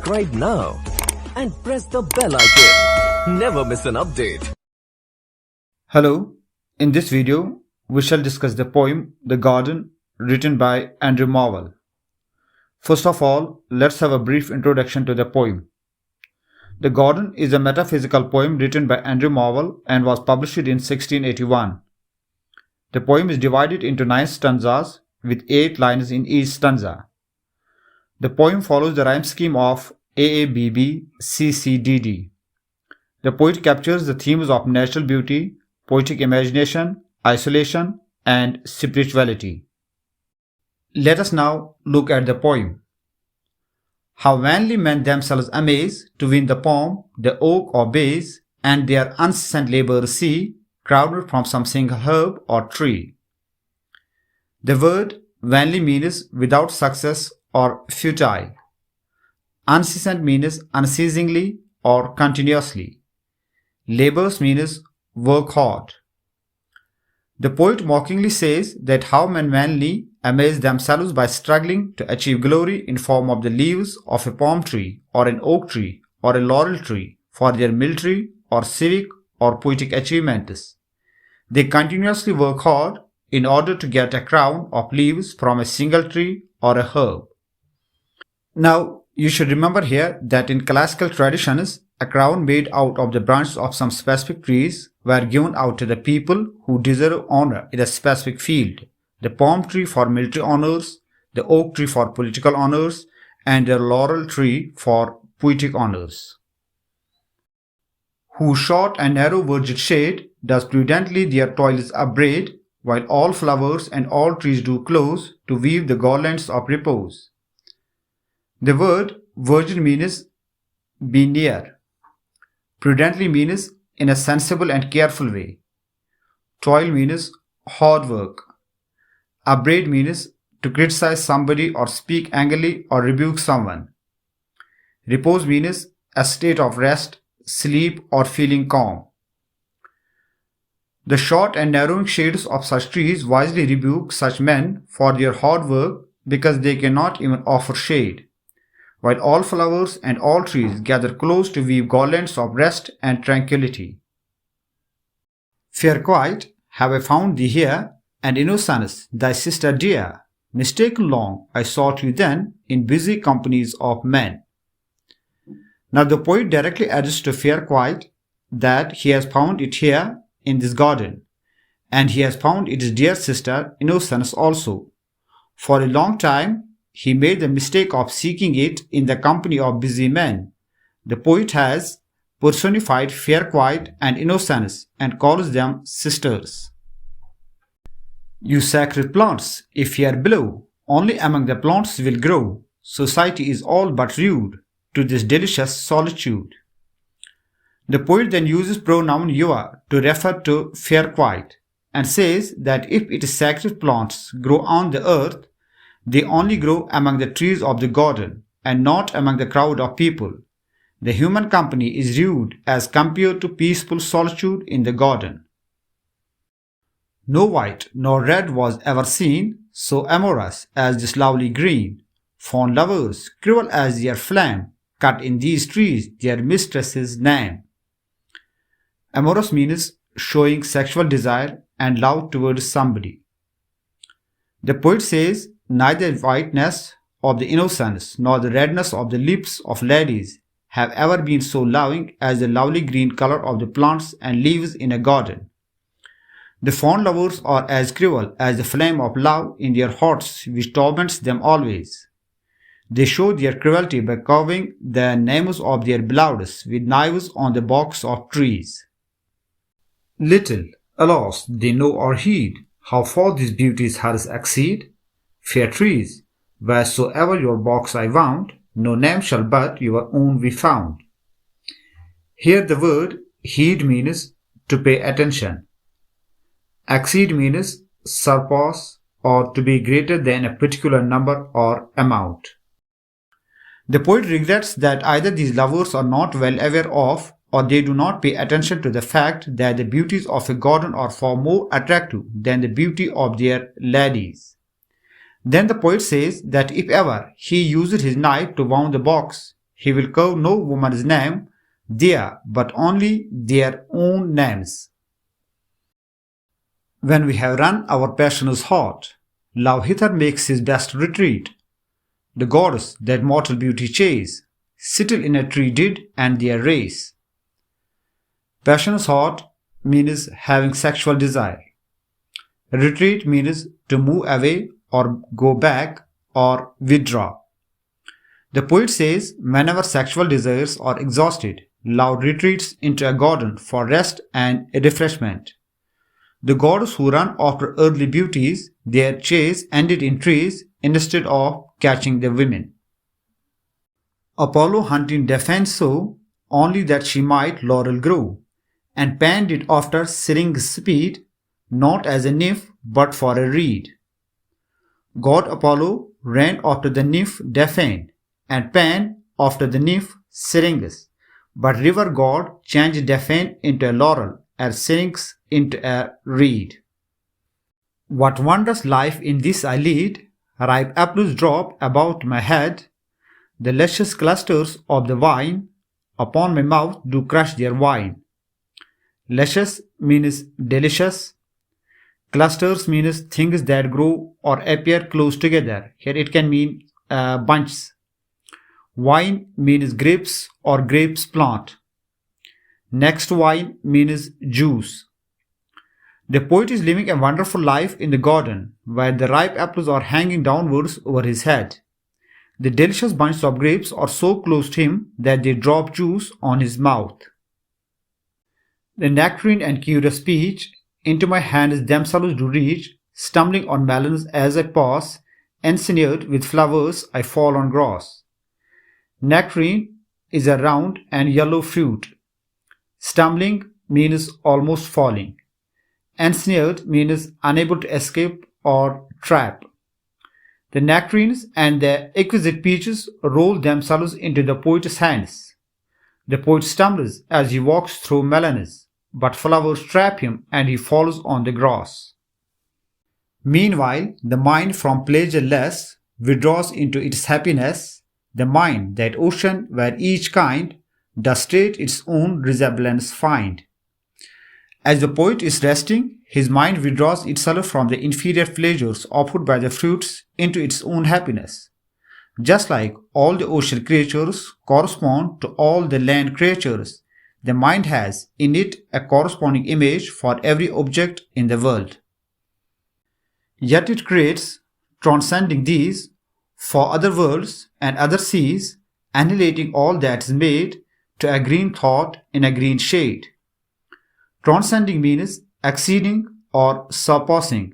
subscribe now and press the bell icon. Never miss an update. Hello, in this video we shall discuss the poem The Garden written by Andrew Marwel. First of all, let's have a brief introduction to the poem. The Garden is a metaphysical poem written by Andrew Marwel and was published in 1681. The poem is divided into 9 stanzas with 8 lines in each stanza. The poem follows the rhyme scheme of AABBCCDD. The poet captures the themes of natural beauty, poetic imagination, isolation, and spirituality. Let us now look at the poem. How vainly men themselves amaze to win the palm, the oak or bays, and their unceasant labour see, crowded from some single herb or tree. The word vainly means without success or futile. Unceasant means unceasingly or continuously. Labours means work hard. The poet mockingly says that how men vainly amaze themselves by struggling to achieve glory in form of the leaves of a palm tree or an oak tree or a laurel tree for their military or civic or poetic achievements. They continuously work hard in order to get a crown of leaves from a single tree or a herb. Now, you should remember here that in classical traditions, a crown made out of the branches of some specific trees were given out to the people who deserve honor in a specific field. The palm tree for military honors, the oak tree for political honors, and the laurel tree for poetic honors. Whose short and narrow verged shade does prudently their toils upbraid, while all flowers and all trees do close to weave the garlands of repose. The word verged means be near. Prudently means in a sensible and careful way. Toil means hard work. Upbraid means to criticize somebody or speak angrily or rebuke someone. Repose means a state of rest, sleep, or feeling calm. The short and narrowing shades of such trees wisely rebuke such men for their hard work because they cannot even offer shade, while all flowers and all trees gather close to weave garlands of rest and tranquility. Fair quite, have I found thee here, and Innocence, thy sister dear. Mistaken long, I sought you then in busy companies of men. Now the poet directly adds to Fair quite that he has found it here in this garden, and he has found its dear sister Innocence also. For a long time, he made the mistake of seeking it in the company of busy men. The poet has personified Fair quite and Innocence and calls them sisters. You sacred plants, if ye are below, only among the plants will grow. Society is all but rude to this delicious solitude. The poet then uses pronoun your to refer to Fair quite and says that if its sacred plants grow on the earth, they only grow among the trees of the garden and not among the crowd of people. The human company is rude as compared to peaceful solitude in the garden. No white nor red was ever seen, so amorous as this lovely green. Fond lovers, cruel as their flame, cut in these trees their mistress's name. Amorous means showing sexual desire and love towards somebody. The poet says, neither whiteness of the innocence nor the redness of the lips of ladies have ever been so loving as the lovely green color of the plants and leaves in a garden. The fond lovers are as cruel as the flame of love in their hearts which torments them always. They show their cruelty by carving the names of their beloveds with knives on the barks of trees. Little, alas, they know or heed how far these beauties hers exceed. Fair trees, wheresoever your box I wound, no name shall but your own be found. Here the word heed means to pay attention. Exceed means surpass or to be greater than a particular number or amount. The poet regrets that either these lovers are not well aware of or they do not pay attention to the fact that the beauties of a garden are far more attractive than the beauty of their ladies. Then the poet says that if ever he uses his knife to wound the box, he will call no woman's name dear, but only their own names. When we have run our passion's hot, love hither makes his best retreat. The gods that mortal beauty chase, settle in a tree did and their race. Passion's hot means having sexual desire. Retreat means to move away or go back or withdraw. The poet says whenever sexual desires are exhausted, love retreats into a garden for rest and refreshment. The gods who run after earthly beauties, their chase ended in trees instead of catching the women. Apollo hunting Daphne so, only that she might laurel grow, and panned it after Syrinx speed, not as a nymph but for a reed. God Apollo ran after the nymph Daphne, and Pan after the nymph Syrinx, but river god changed Daphne into a laurel, and Syrinx into a reed. What wondrous life in this I lead, ripe apples drop about my head, the luscious clusters of the vine upon my mouth do crush their wine. Luscious means delicious. Clusters means things that grow or appear close together. Here it can mean bunches. Wine means grapes or grapes plant. Next wine means juice. The poet is living a wonderful life in the garden, where the ripe apples are hanging downwards over his head. The delicious bunches of grapes are so close to him that they drop juice on his mouth. The nectarine and curious speech into my hands themselves do reach, stumbling on melons as I pass, ensenared with flowers I fall on grass. Nectarine is a round and yellow fruit. Stumbling means almost falling. Ensnared means unable to escape or trap. The nectarines and the exquisite peaches roll themselves into the poet's hands. The poet stumbles as he walks through melons, but flowers trap him and he falls on the grass. Meanwhile, the mind from pleasureless withdraws into its happiness, the mind, that ocean where each kind does straight its own resemblance find. As the poet is resting, his mind withdraws itself from the inferior pleasures offered by the fruits into its own happiness. Just like all the ocean creatures correspond to all the land creatures, the mind has in it a corresponding image for every object in the world. Yet it creates, transcending these, for other worlds and other seas, annihilating all that is made to a green thought in a green shade. Transcending means exceeding or surpassing.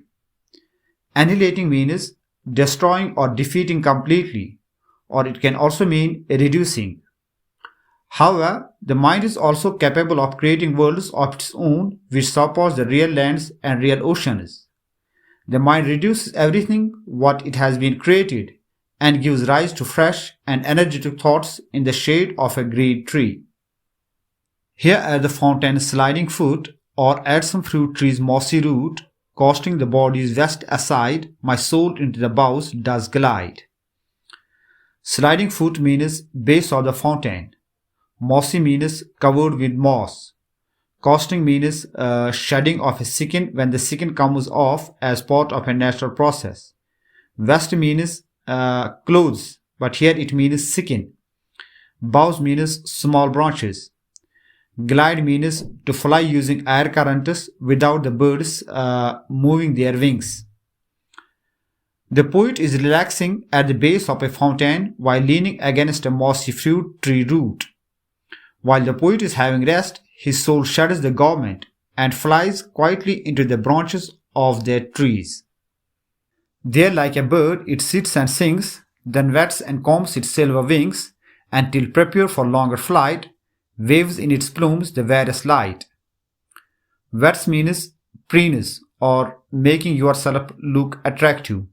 Annihilating means destroying or defeating completely, or it can also mean reducing. However, the mind is also capable of creating worlds of its own which surpass the real lands and real oceans. The mind reduces everything what it has been created and gives rise to fresh and energetic thoughts in the shade of a green tree. Here at the fountain sliding foot, or at some fruit tree's mossy root, casting the body's vest aside, my soul into the boughs does glide. Sliding foot means base of the fountain. Mossy means covered with moss. Casting means shedding of a skin when the skin comes off as part of a natural process. Vest means clothes, but here it means skin. Boughs means small branches. Glide means to fly using air currents without the birds moving their wings. The poet is relaxing at the base of a fountain while leaning against a mossy fruit tree root. While the poet is having rest, his soul shudders the garment and flies quietly into the branches of their trees. There like a bird it sits and sings, then wets and combs its silver wings, until prepared for longer flight, waves in its plumes the various light. Wets means preeness or making yourself look attractive.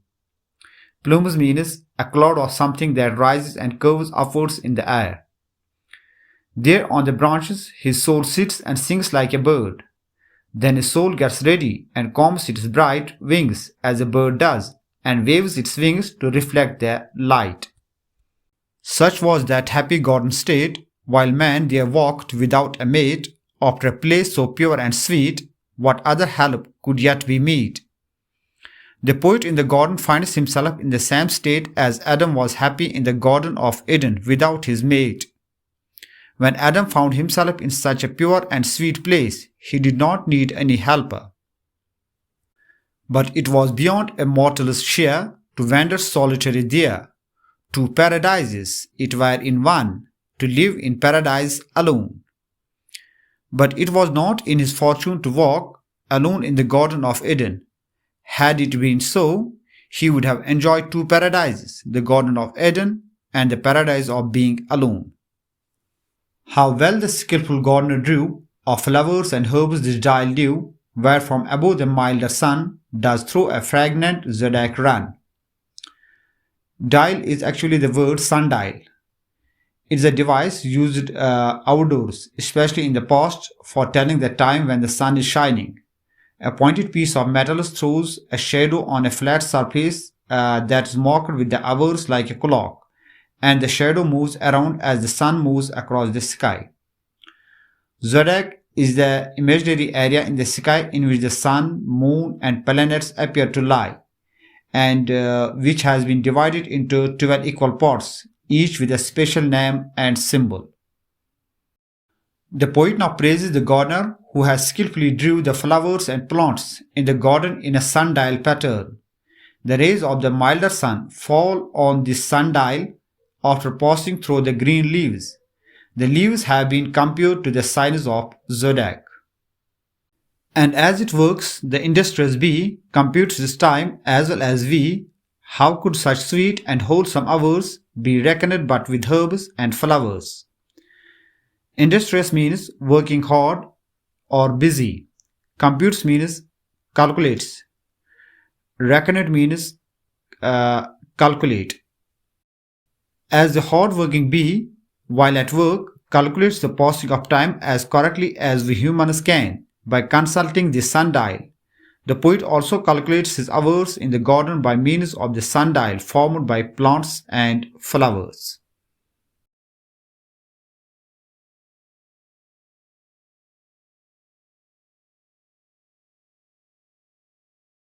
Plumes means a cloud or something that rises and curves upwards in the air. There on the branches his soul sits and sings like a bird. Then his soul gets ready and combs its bright wings as a bird does, and waves its wings to reflect their light. Such was that happy garden state, while man there walked without a mate, after a place so pure and sweet, what other help could yet be meet? The poet in the garden finds himself in the same state as Adam was happy in the Garden of Eden without his mate. When Adam found himself in such a pure and sweet place, he did not need any helper. But it was beyond a mortal's share to wander solitary there. Two paradises it were in one, to live in paradise alone. But it was not in his fortune to walk alone in the Garden of Eden. Had it been so, he would have enjoyed two paradises, the Garden of Eden and the paradise of being alone. How well the skilful gardener drew of flowers and herbs this dial dew, where from above the milder sun does through a fragrant zodiac run. Dial is actually the word sundial. It is a device used outdoors, especially in the past, for telling the time when the sun is shining. A pointed piece of metal throws a shadow on a flat surface that is marked with the hours like a clock, and the shadow moves around as the sun moves across the sky. Zodiac is the imaginary area in the sky in which the sun, moon, and planets appear to lie, and which has been divided into 12 equal parts, each with a special name and symbol. The poet now praises the gardener who has skillfully drew the flowers and plants in the garden in a sundial pattern. The rays of the milder sun fall on this sundial after passing through the green leaves. The leaves have been compared to the signs of zodiac. And as it works, the industrious bee computes his time as well as we. How could such sweet and wholesome hours be reckoned but with herbs and flowers? Industrious means working hard or busy. Computes means calculates. Reckoned means calculate. As the hard-working bee, while at work, calculates the passing of time as correctly as we humans can by consulting the sundial, the poet also calculates his hours in the garden by means of the sundial formed by plants and flowers.